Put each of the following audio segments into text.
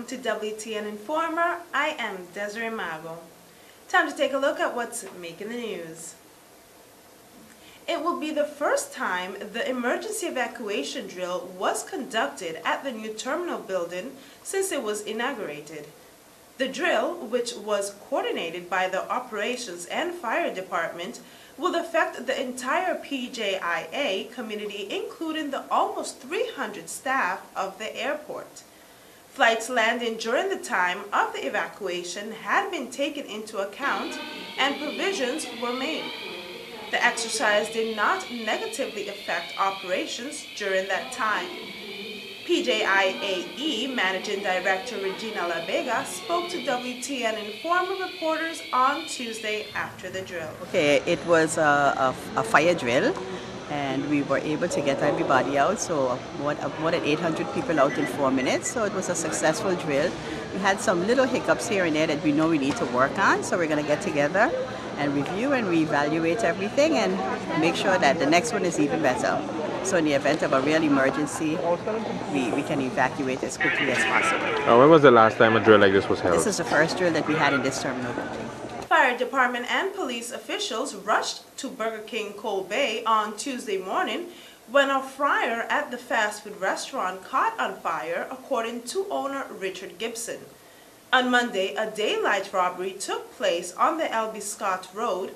welcome to Wtninformer. I am Desiree Mago. Time to take a look at what's making the news. It will be the first time the emergency evacuation drill was conducted at the new terminal building since it was inaugurated. The drill, which was coordinated by the Operations and Fire Department, will affect the entire PJIA community, including the almost 300 staff of the airport. Flights landing during the time of the evacuation had been taken into account and provisions were made. The exercise did not negatively affect operations during that time. PJIAE Managing Director Regina La Vega spoke to Wtninformer reporters on Tuesday after the drill. Okay, it was a fire drill, and we were able to get everybody out, so more than 800 people out in 4 minutes, so it was a successful drill. We had some little hiccups here and there that we know we need to work on, so we're going to get together and review and reevaluate everything and make sure that the next one is even better. So in the event of a real emergency, we can evacuate as quickly as possible. When was the last time a drill like this was held? This is the first drill that we had in this terminal building. Fire department and police officials rushed to Burger King Cold Bay on Tuesday morning when a fryer at the fast food restaurant caught on fire, according to owner Richard Gibson. On Monday, a daylight robbery took place on the L.B. Scott Road.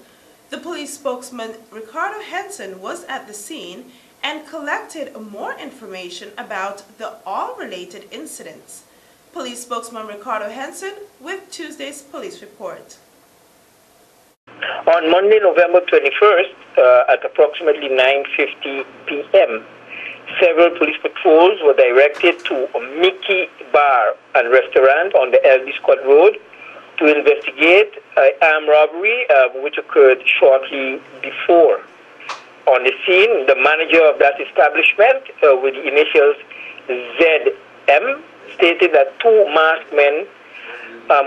The police spokesman Ricardo Henson was at the scene and collected more information about the all-related incidents. Police spokesman Ricardo Henson with Tuesday's police report. On Monday, November 21st, at approximately 9:50 p.m., several police patrols were directed to a Mickey Bar and Restaurant on the L.B. Scott Road to investigate an armed robbery which occurred shortly before. On the scene, the manager of that establishment, with the initials ZM, stated that two masked men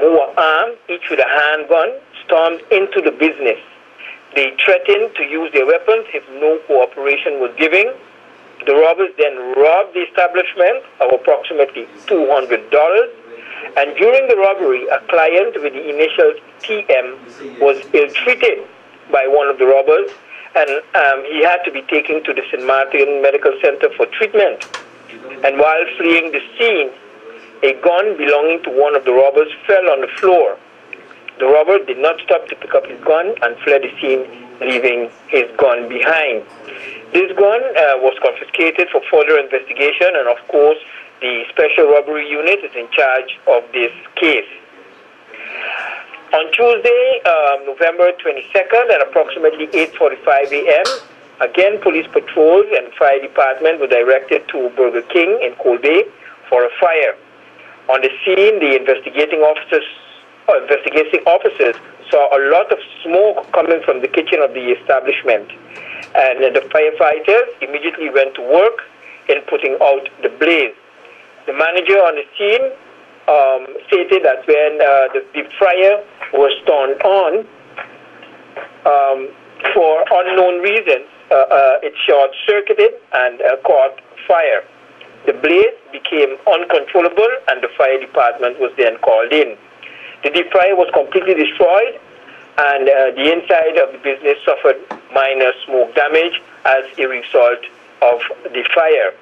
who were armed, each with a handgun, stormed into the business. They threatened to use their weapons if no cooperation was given. The robbers then robbed the establishment of approximately $200. And during the robbery, a client with the initials TM was ill-treated by one of the robbers, and he had to be taken to the St. Martin Medical Center for treatment. And while fleeing the scene, a gun belonging to one of the robbers fell on the floor. The robber did not stop to pick up his gun and fled the scene, leaving his gun behind. This gun was confiscated for further investigation, and of course, the Special Robbery Unit is in charge of this case. On Tuesday, November 22nd, at approximately 8:45 a.m., again, police patrols and fire department were directed to Burger King in Cold Bay for a fire. On the scene, the investigating officers saw a lot of smoke coming from the kitchen of the establishment, and the firefighters immediately went to work in putting out the blaze. The manager on the scene stated that when the deep fryer was turned on, for unknown reasons, it short-circuited and caught fire. The blaze became uncontrollable, and the fire department was then called in. The deep fryer was completely destroyed, and the inside of the business suffered minor smoke damage as a result of the fire.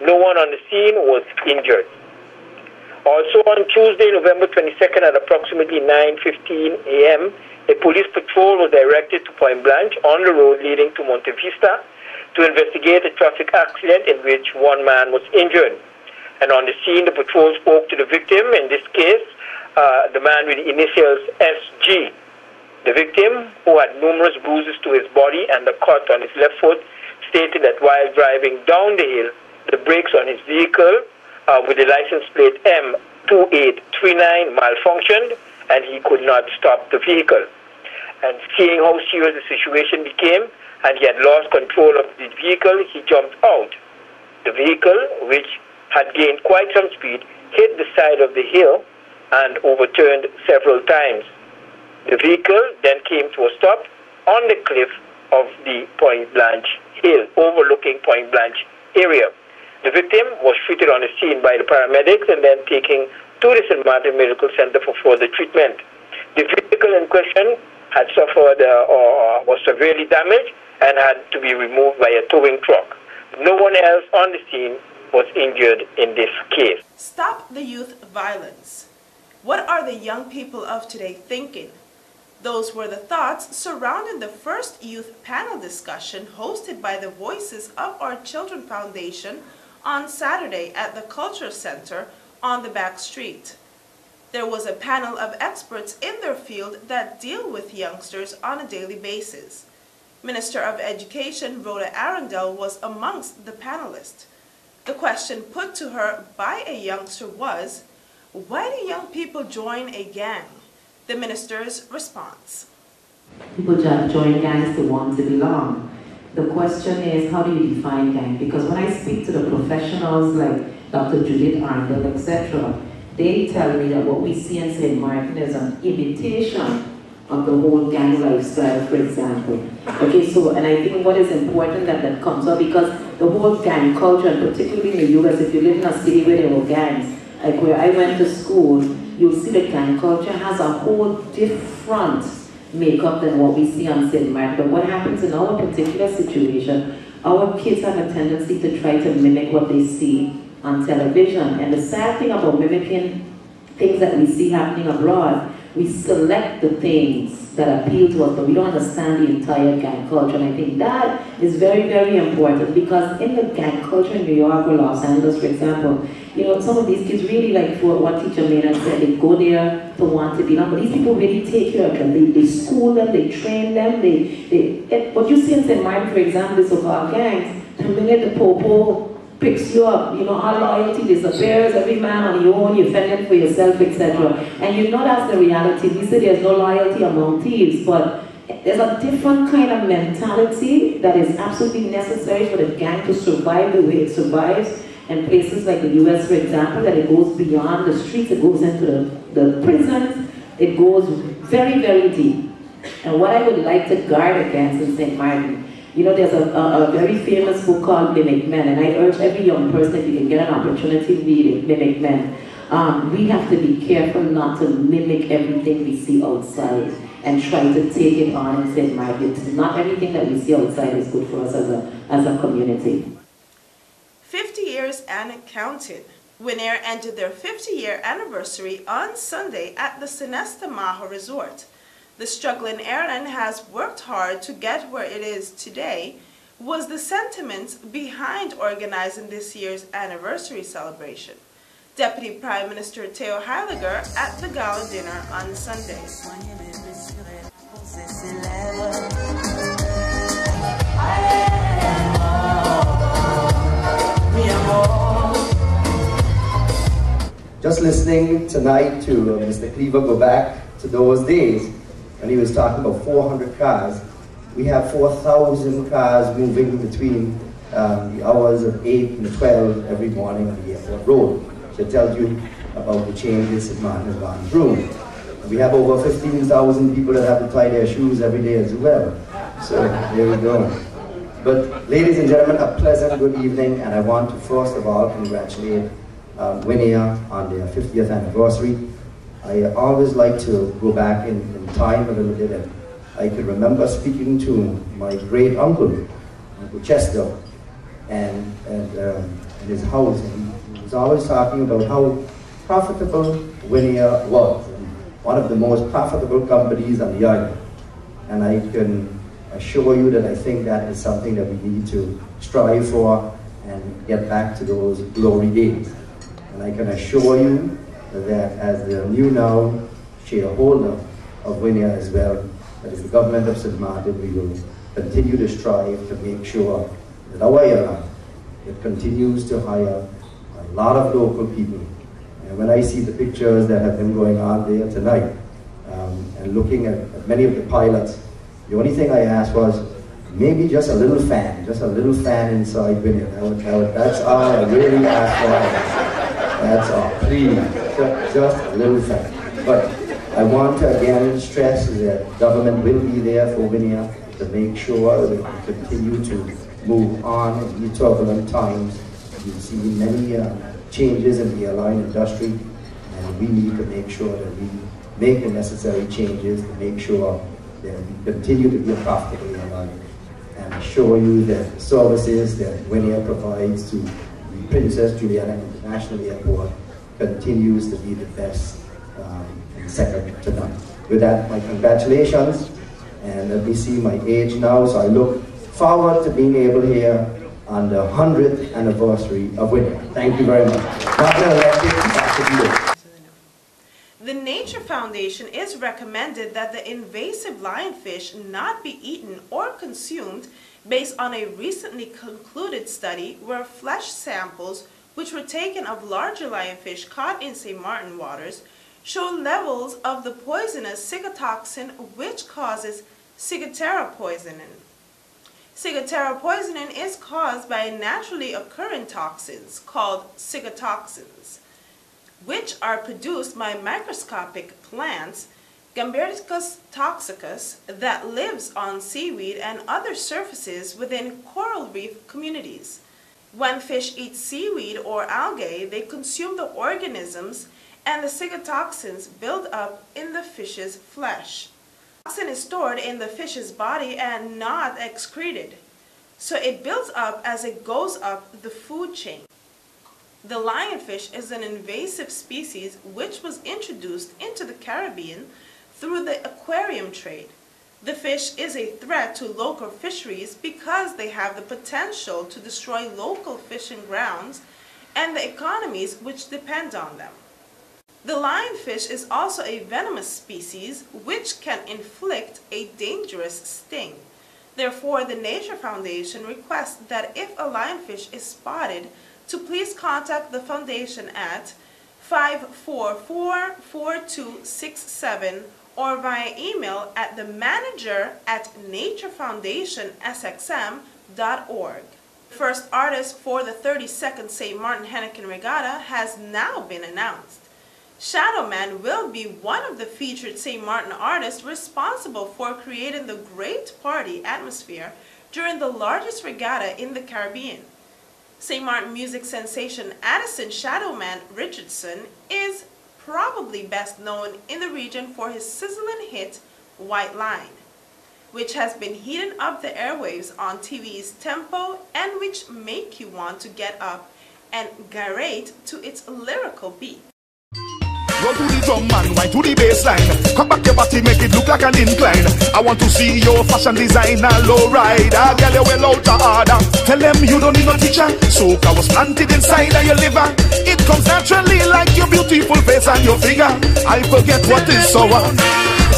No one on the scene was injured. Also on Tuesday, November 22nd, at approximately 9:15 a.m., a police patrol was directed to Point Blanche on the road leading to Monte Vista to investigate a traffic accident in which one man was injured. And on the scene, the patrol spoke to the victim, in this case, the man with the initials SG. The victim, who had numerous bruises to his body and a cut on his left foot, stated that while driving down the hill, the brakes on his vehicle with the license plate M2839 malfunctioned, and he could not stop the vehicle. And seeing how serious the situation became, and he had lost control of the vehicle, he jumped out. The vehicle, which had gained quite some speed, hit the side of the hill and overturned several times. The vehicle then came to a stop on the cliff of the Point Blanche Hill, overlooking Point Blanche area. The victim was treated on the scene by the paramedics and then taken to the St. Martin Medical Center for further treatment. The vehicle in question had suffered or was severely damaged and had to be removed by a towing truck. No one else on the scene was injured in this case. Stop the youth violence. What are the young people of today thinking? Those were the thoughts surrounding the first youth panel discussion hosted by the Voices of Our Children Foundation on Saturday at the Culture Center on the back street. There was a panel of experts in their field that deal with youngsters on a daily basis. Minister of Education Rhoda Arundel was amongst the panelists. The question put to her by a youngster was, why do young people join a gang? The minister's response. People just join gangs to want to belong. The question is, how do you define gang? Because when I speak to the professionals like Dr. Judith Arndell, etc., they tell me that what we see in St. Martin is an imitation of the whole gang lifestyle, for example. Okay, so, and I think what is important that comes up, because the whole gang culture, and particularly in the US, if you live in a city where there were gangs, like where I went to school, you'll see the gang culture has a whole different makeup than what we see on St. Martin. But what happens in our particular situation, our kids have a tendency to try to mimic what they see on television. And the sad thing about mimicking things that we see happening abroad, we select the things that appeal to us, but we don't understand the entire gang culture. And I think that is very, very important, because in the gang culture in New York or Los Angeles, for example, you know, some of these kids really, like for what Teacher Maynard said, they go there to want to belong, but these people really take care of them. They school them, they train them, what you see in St. Martin, for example, the so-called gangs, the minute the popo picks you up, you know, all loyalty disappears, every man on your own, you fend it for yourself, etc. And you know that's the reality. We say there's no loyalty among thieves, but there's a different kind of mentality that is absolutely necessary for the gang to survive the way it survives. And places like the US, for example, that it goes beyond the streets, it goes into the prisons, it goes very, very deep. And what I would like to guard against in St. Martin, you know, there's a very famous book called Mimic Men, and I urge every young person, if you can get an opportunity, read it, Mimic Men. We have to be careful not to mimic everything we see outside and try to take it on in St. Martin. Not everything that we see outside is good for us as a community. 50 years and counting. Winair ended their 50-year anniversary on Sunday at the Sinesta Maho Resort. The struggling airline has worked hard to get where it is today, was the sentiment behind organizing this year's anniversary celebration. Deputy Prime Minister Theo Heiliger at the gala dinner on Sunday. Just listening tonight to Mr. Cleaver go back to those days when he was talking about 400 cars. We have 4,000 cars moving between the hours of 8 and 12 every morning on the airport road. So it tells you about the changes that man has gone through. We have over 15,000 people that have to tie their shoes every day as well. So there we go. But ladies and gentlemen, a pleasant good evening, and I want to first of all congratulate Winair on their 50th anniversary. I always like to go back in time a little bit, and I can remember speaking to my great uncle, Uncle Chester, and in his house, and he was always talking about how profitable Winair was, and one of the most profitable companies on the island. And I can assure you that I think that is something that we need to strive for and get back to those glory days. And I can assure you that as the new now shareholder of Winair as well, that as the government of St. Martin, we will continue to strive to make sure that our airline, it continues to hire a lot of local people. And when I see the pictures that have been going on there tonight, and looking at many of the pilots, the only thing I asked was maybe just a little fan inside Winair. That's all I really asked for. That's all, please, just a little fan. But I want to again stress that government will be there for Winair to make sure that we continue to move on in these turbulent times. You've seen many changes in the airline industry, and we need to make sure that we make the necessary changes to make sure that we continue to be a profitable airline and assure you that the services that Win Air provides to the Princess Juliana International Airport continues to be the best and second to none. With that, my congratulations, and let me see my age now, so I look forward to being able here on the 100th anniversary of Win Air. Thank you very much. Dr. Electric, back to you. The Nature Foundation is recommended that the invasive lionfish not be eaten or consumed based on a recently concluded study where flesh samples which were taken of larger lionfish caught in St. Martin waters show levels of the poisonous ciguatoxin which causes ciguatera poisoning. Ciguatera poisoning is caused by naturally occurring toxins called ciguatoxins, which are produced by microscopic plants, Gamberiscus toxicus, that lives on seaweed and other surfaces within coral reef communities. When fish eat seaweed or algae, they consume the organisms and the ciguatoxins build up in the fish's flesh. Toxin is stored in the fish's body and not excreted, so it builds up as it goes up the food chain. The lionfish is an invasive species which was introduced into the Caribbean through the aquarium trade. The fish is a threat to local fisheries because they have the potential to destroy local fishing grounds and the economies which depend on them. The lionfish is also a venomous species which can inflict a dangerous sting. Therefore, the Nature Foundation requests that if a lionfish is spotted, to please contact the Foundation at 544-4267 or via email at themanager@naturefoundationsxm.org. First artist for the 32nd St. Martin Henneken Regatta has now been announced. Shadow Man will be one of the featured St. Martin artists responsible for creating the great party atmosphere during the largest regatta in the Caribbean. St. Martin music sensation Addison Shadowman Richardson is probably best known in the region for his sizzling hit White Line, which has been heating up the airwaves on TV's Tempo and which make you want to get up and gyrate to its lyrical beat. Roll to the drum man, wind to the bass line. Cock back your body, make it look like an incline. I want to see your fashion designer low rider. Girl, you well out of order. Tell them you don't need no teacher. Soca was planted inside of your liver. It comes naturally like your beautiful face and your figure. I forget what is so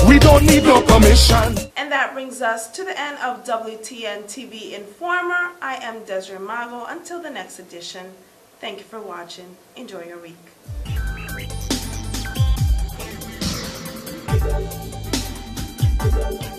we don't need no commission. And that brings us to the end of WTN TV Informer. I am Desiree Mago. Until the next edition, thank you for watching. Enjoy your week. Thank you.